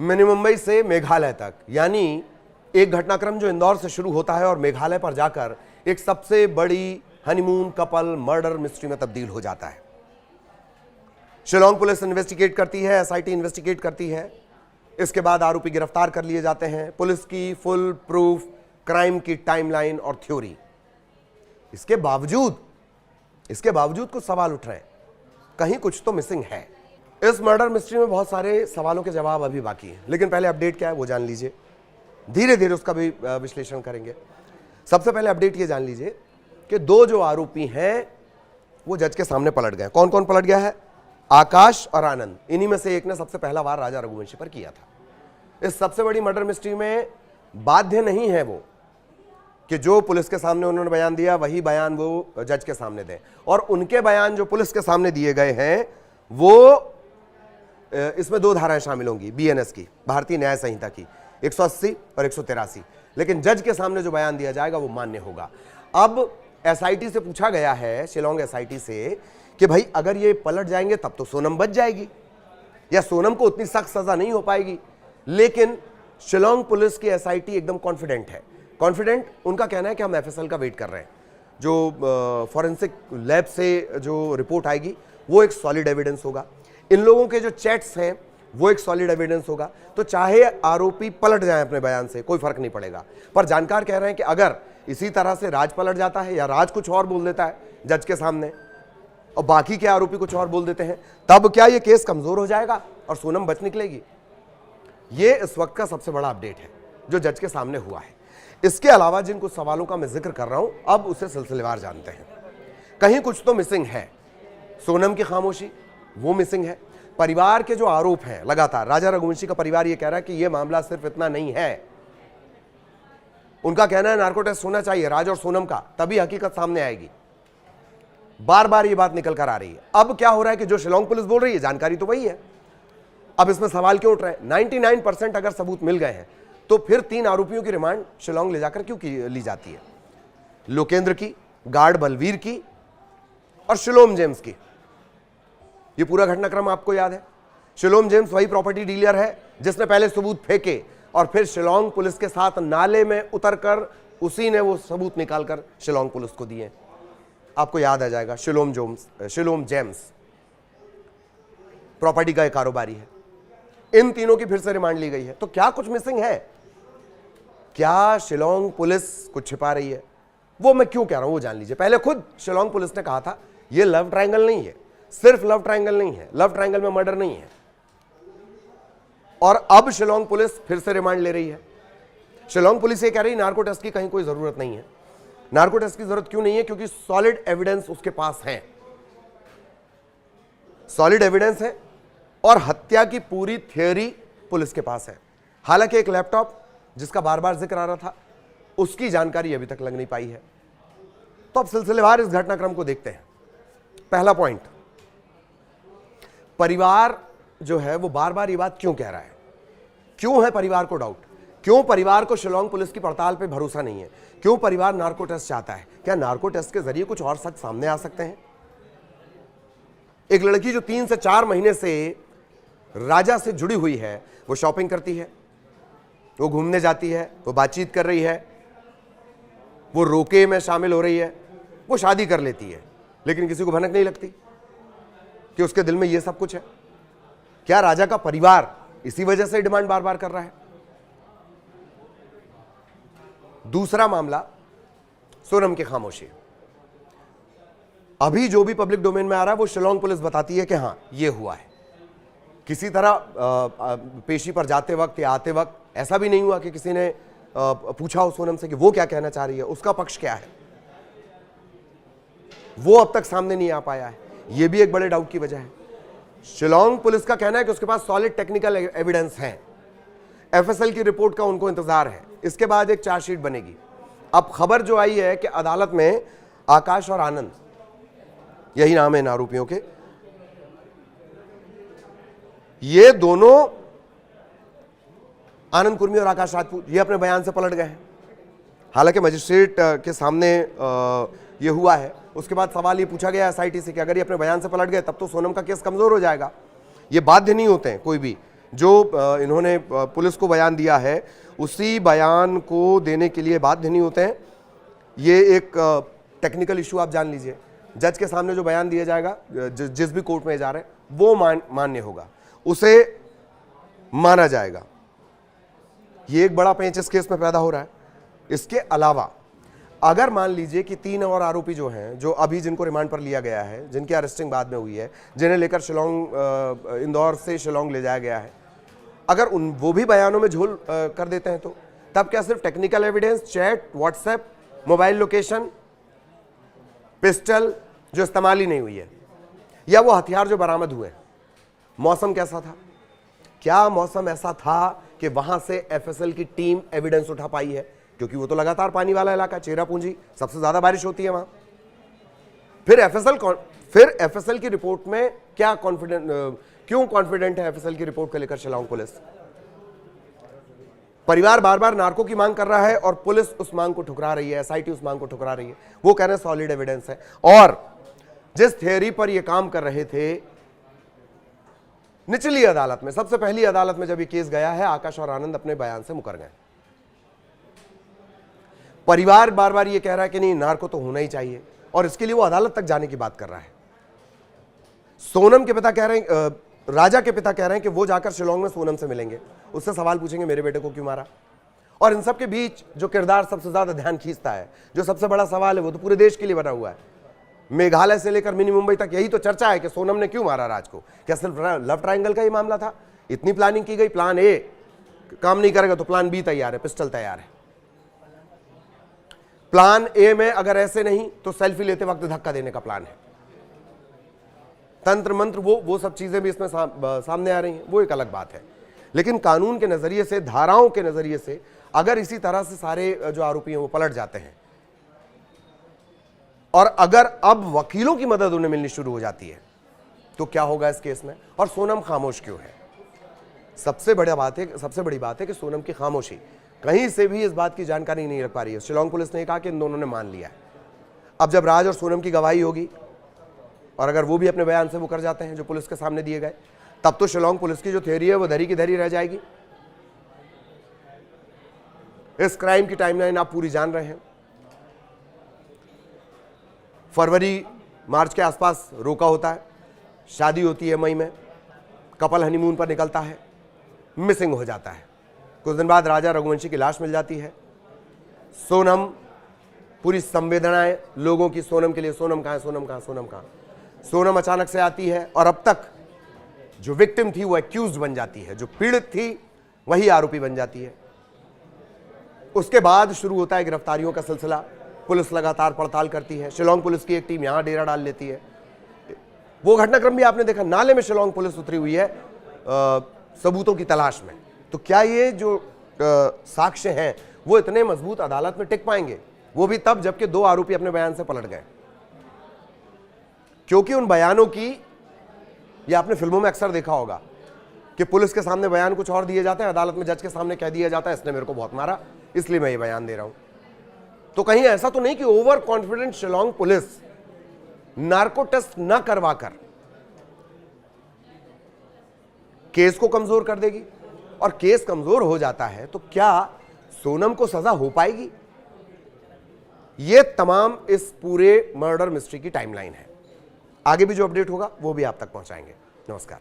Mini Mumbai से मेघालय तक, यानी एक घटनाक्रम जो इंदौर से शुरू होता है और मेघालय पर जाकर एक सबसे बड़ी हनीमून कपल मर्डर मिस्ट्री में तब्दील हो जाता है। शिलोंग पुलिस इन्वेस्टिगेट करती है, एसआईटी इन्वेस्टिगेट करती है, इसके बाद आरोपी गिरफ्तार कर लिए जाते हैं। पुलिस की फुल प्रूफ क्राइम की टाइमलाइन और थ्योरी, इसके बावजूद कुछ सवाल उठ रहे हैं, कहीं कुछ तो मिसिंग है। इस मर्डर मिस्ट्री में बहुत सारे सवालों के जवाब अभी बाकी हैं, लेकिन पहले अपडेट क्या है वो जान लीजिए, धीरे धीरे उसका भी विश्लेषण करेंगे। सबसे पहले अपडेट ये जान लीजिए कि दो जो आरोपी हैं वो जज के सामने पलट गए। कौन कौन पलट गया है? आकाश और आनंद। इन्हीं में से एक ने सबसे पहला वार राजा रघुवंशी पर किया था। इस सबसे बड़ी मर्डर मिस्ट्री में बाध्य नहीं है वो कि जो पुलिस के सामने उन्होंने बयान दिया वही बयान वो जज के सामने दें, और उनके बयान जो पुलिस के सामने दिए गए हैं वो इसमें दो धाराएं शामिल होंगी बीएनएस की, भारतीय न्याय संहिता की, 180 और 183। लेकिन जज के सामने जो बयान दिया जाएगा वो मान्य होगा। अब एसआईटी से पूछा गया है, शिलोंग एसआईटी से, कि भाई अगर ये पलट जाएंगे तब तो सोनम बच जाएगी, या सोनम को उतनी सख्त सजा नहीं हो पाएगी। लेकिन शिलोंग पुलिस की एसआईटी एकदम कॉन्फिडेंट है। कॉन्फिडेंट उनका कहना है कि हम एफएसएल का वेट कर रहे हैं, जो फॉरेंसिक लैब से जो रिपोर्ट आएगी वो एक सॉलिड एविडेंस होगा, इन लोगों के जो चैट्स हैं वो एक सॉलिड एविडेंस होगा। तो चाहे आरोपी पलट जाए अपने बयान से कोई फर्क नहीं पड़ेगा। पर जानकार कह रहे हैं कि अगर इसी तरह से राज पलट जाता है या राज कुछ और बोल देता है जज के सामने और बाकी के आरोपी कुछ और बोल देते हैं, तब क्या ये केस कमजोर हो जाएगा और सोनम बच निकलेगी? ये इस वक्त का सबसे बड़ा अपडेट है जो जज के सामने हुआ है। इसके अलावा जिन कुछ सवालों का मैं जिक्र कर रहा हूं, अब उसे सिलसिलेवार जानते हैं। कहीं कुछ तो मिसिंग है। सोनम की खामोशी वो मिसिंग है। परिवार के जो आरोप हैं लगातार, राजा रघुवंशी का परिवार ये कह रहा है कि ये मामला सिर्फ इतना नहीं है। उनका कहना है नार्को टेस्ट होना चाहिए राज और सोनम का, तभी हकीकत सामने आएगी। बार बार ये बात निकल कर आ रही है। अब क्या हो रहा है कि जो शिलोंग पुलिस बोल रही है जानकारी तो वही है। अब इसमें सवाल क्यों उठ रहे हैं? 99% अगर सबूत मिल गए हैं तो फिर 3 आरोपियों की रिमांड शिलोंग ले जाकर क्यों ली जाती है? लोकेंद्र की, गार्ड बलवीर की और शिलोम जेम्स की। ये पूरा घटनाक्रम आपको याद है। शिलोम जेम्स वही प्रॉपर्टी डीलर है जिसने पहले सबूत फेंके और फिर शिलोंग पुलिस के साथ नाले में उतरकर उसी ने वो सबूत निकालकर शिलोंग पुलिस को दिए। आपको याद आ जाएगा, शिलोम जेम्स प्रॉपर्टी का एक कारोबारी है। इन तीनों की फिर से रिमांड ली गई है। तो क्या कुछ मिसिंग है? क्या शिलोंग पुलिस कुछ छिपा रही है? वो मैं क्यों कह रहा हूं वो जान लीजिए। पहले खुद शिलोंग पुलिस ने कहा था ये लव ट्रायंगल नहीं है, सिर्फ लव ट्रायंगल नहीं है, लव ट्रायंगल में मर्डर नहीं है। और अब शिलोंग पुलिस फिर से रिमांड ले रही है। शिलोंग पुलिस ये कह रही है नार्को टेस्ट की कहीं कोई जरूरत नहीं है। नार्को टेस्ट की जरूरत क्यों नहीं है? क्योंकि सॉलिड एविडेंस उसके पास है, सॉलिड एविडेंस है और हत्या की पूरी थियोरी पुलिस के पास है। हालांकि एक लैपटॉप जिसका बार बार जिक्र आ रहा था उसकी जानकारी अभी तक लग नहीं पाई है। तो अब सिलसिलेवार इस घटनाक्रम को देखते हैं। पहला पॉइंट, परिवार जो है वो बार बार ये बात क्यों कह रहा है? क्यों है परिवार को डाउट? क्यों परिवार को शिलोंग पुलिस की पड़ताल पे भरोसा नहीं है? क्यों परिवार नार्को टेस्ट चाहता है? क्या नार्को टेस्ट के जरिए कुछ और सच सामने आ सकते हैं? एक लड़की जो 3 से 4 महीने से राजा से जुड़ी हुई है, वो शॉपिंग करती है, वो घूमने जाती है, वो बातचीत कर रही है, वो रोके में शामिल हो रही है, वो शादी कर लेती है, लेकिन किसी को भनक नहीं लगती कि उसके दिल में ये सब कुछ है। क्या राजा का परिवार इसी वजह से डिमांड बार बार कर रहा है? दूसरा मामला, सोनम की खामोशी। अभी जो भी पब्लिक डोमेन में आ रहा है वो शिलोंग पुलिस बताती है कि हां ये हुआ है। किसी तरह पेशी पर जाते वक्त या आते वक्त ऐसा भी नहीं हुआ कि किसी ने पूछा हो सोनम से कि वो क्या कहना चाह रही है, उसका पक्ष क्या है, वो अब तक सामने नहीं आ पाया है। ये भी एक बड़े डाउट की वजह है। शिलोंग पुलिस का कहना है कि उसके पास सॉलिड टेक्निकल एविडेंस है, एफएसएल की रिपोर्ट का उनको इंतजार है, इसके बाद एक चार्जशीट बनेगी। अब खबर जो आई है कि अदालत में आकाश और आनंद, यही नाम है इन आरोपियों के, ये दोनों, आनंद कुर्मी और आकाश राजपूत, ये अपने बयान से पलट गए हैं। हालांकि मजिस्ट्रेट के सामने ये हुआ है। उसके बाद सवाल ये पूछा गया एसआईटी से कि अगर ये अपने बयान से पलट गए तब तो सोनम का केस कमजोर हो जाएगा। ये बाध्य नहीं होते हैं कोई भी जो इन्होंने पुलिस को बयान दिया है उसी बयान को देने के लिए बाध्य नहीं होते हैं। ये एक टेक्निकल इशू आप जान लीजिए। जज के सामने जो बयान दिया जाएगा, जिस भी कोर्ट में जा रहे हैं, वो मान्य होगा, उसे माना जाएगा। ये एक बड़ा पेंच इस केस में पैदा हो रहा है। इसके अलावा अगर मान लीजिए कि 3 और आरोपी जो हैं, जो अभी जिनको रिमांड पर लिया गया है, जिनकी अरेस्टिंग बाद में हुई है, जिन्हें लेकर शिलोंग, इंदौर से शिलोंग ले जाया गया है, अगर वो भी बयानों में झोल कर देते हैं तो तब क्या सिर्फ technical evidence, chat, WhatsApp, mobile location, pistol जो इस्तेमाल ही नहीं हुई है, या वो हथियार जो बरामद हुए, मौसम कैसा था? क्या मौसम ऐसा था कि वहां से एफएसएल की टीम एविडेंस उठा पाई है? क्योंकि वो तो लगातार पानी वाला इलाका, चेरापूंजी, सबसे ज्यादा बारिश होती है वहां। फिर एफएसएल की रिपोर्ट में क्या क्यों कॉन्फिडेंट है एफएसएल की रिपोर्ट को लेकर शिलांग पुलिस? परिवार बार बार नार्को की मांग कर रहा है और पुलिस उस मांग को ठुकरा रही है, एसआईटी उस मांग को ठुकरा रही है। वो कह रहे हैं सॉलिड एविडेंस है। और जिस थियरी पर ये काम कर रहे थे, निचली अदालत में, सबसे पहली अदालत में जब ये केस गया है, आकाश और आनंद अपने बयान से मुकर गए। परिवार बार बार ये कह रहा है कि नहीं, नार्को तो होना ही चाहिए, और इसके लिए वो अदालत तक जाने की बात कर रहा है। सोनम के पिता कह रहे हैं, राजा के पिता कह रहे हैं कि वो जाकर शिलोंग में सोनम से मिलेंगे, उससे सवाल पूछेंगे मेरे बेटे को क्यों मारा। और इन सब के बीच जो किरदार सबसे ज्यादा ध्यान खींचता है, जो सबसे बड़ा सवाल है, वो तो पूरे देश के लिए बना हुआ है। मेघालय से लेकर मिनी मुंबई तक यही तो चर्चा है कि सोनम ने क्यों मारा राज को। क्या सिर्फ लव ट्रायंगल का ही मामला था? इतनी प्लानिंग की गई, प्लान ए काम नहीं करेगा तो प्लान बी तैयार है, पिस्टल तैयार है। प्लान ए में अगर ऐसे नहीं तो सेल्फी लेते वक्त धक्का देने का प्लान है। तंत्र मंत्र, वो सब चीजें भी इसमें सामने आ रही हैं, वो एक अलग बात है। लेकिन कानून के नजरिए से, धाराओं के नजरिए से अगर इसी तरह से सारे जो आरोपी हैं वो पलट जाते हैं, और अगर अब वकीलों की मदद उन्हें मिलनी शुरू हो जाती है, तो क्या होगा इस केस में? और सोनम खामोश क्यों है? सबसे बड़ी बात है कि सोनम की खामोशी, कहीं से भी इस बात की जानकारी नहीं रख पा रही है। शिलोंग पुलिस ने कहा कि इन दोनों ने मान लिया है। अब जब राज और सोनम की गवाही होगी और अगर वो भी अपने बयान से मुकर जाते हैं जो पुलिस के सामने दिए गए, तब तो शिलोंग पुलिस की जो थ्योरी है वो धरी की धरी रह जाएगी। इस क्राइम की टाइमलाइन आप पूरी जान रहे हैं। फरवरी मार्च के आसपास रोका होता है, शादी होती है मई में, कपल हनीमून पर निकलता है, मिसिंग हो जाता है। कुछ दिन बाद राजा रघुवंशी की लाश मिल जाती है। सोनम, पूरी संवेदनाएं लोगों की सोनम के लिए, सोनम कहां है, सोनम कहां, सोनम कहां। सोनम अचानक से आती है और अब तक जो विक्टिम थी वो एक्यूज्ड बन जाती है, जो पीड़ित थी वही आरोपी बन जाती है। उसके बाद शुरू होता है गिरफ्तारियों का सिलसिला। पुलिस लगातार पड़ताल करती है। शिलोंग पुलिस की एक टीम यहां डेरा डाल लेती है। वो घटनाक्रम भी आपने देखा, नाले में शिलोंग पुलिस उतरी हुई है सबूतों की तलाश में। तो क्या ये जो साक्ष्य हैं वो इतने मजबूत अदालत में टिक पाएंगे? वो भी तब जबकि 2 आरोपी अपने बयान से पलट गए। क्योंकि उन बयानों की, ये आपने फिल्मों में अक्सर देखा होगा कि पुलिस के सामने बयान कुछ और दिए जाते हैं, अदालत में जज के सामने कह दिया जाता है इसने मेरे को बहुत मारा इसलिए मैं ये बयान दे रहा हूं। तो कहीं ऐसा तो नहीं कि over confident Shillong police narco test न करवाकर केस को कमजोर कर देगी? और केस कमजोर हो जाता है तो क्या सोनम को सजा हो पाएगी? ये तमाम इस पूरे मर्डर मिस्ट्री की टाइमलाइन है। आगे भी जो अपडेट होगा वो भी आप तक पहुंचाएंगे। नमस्कार।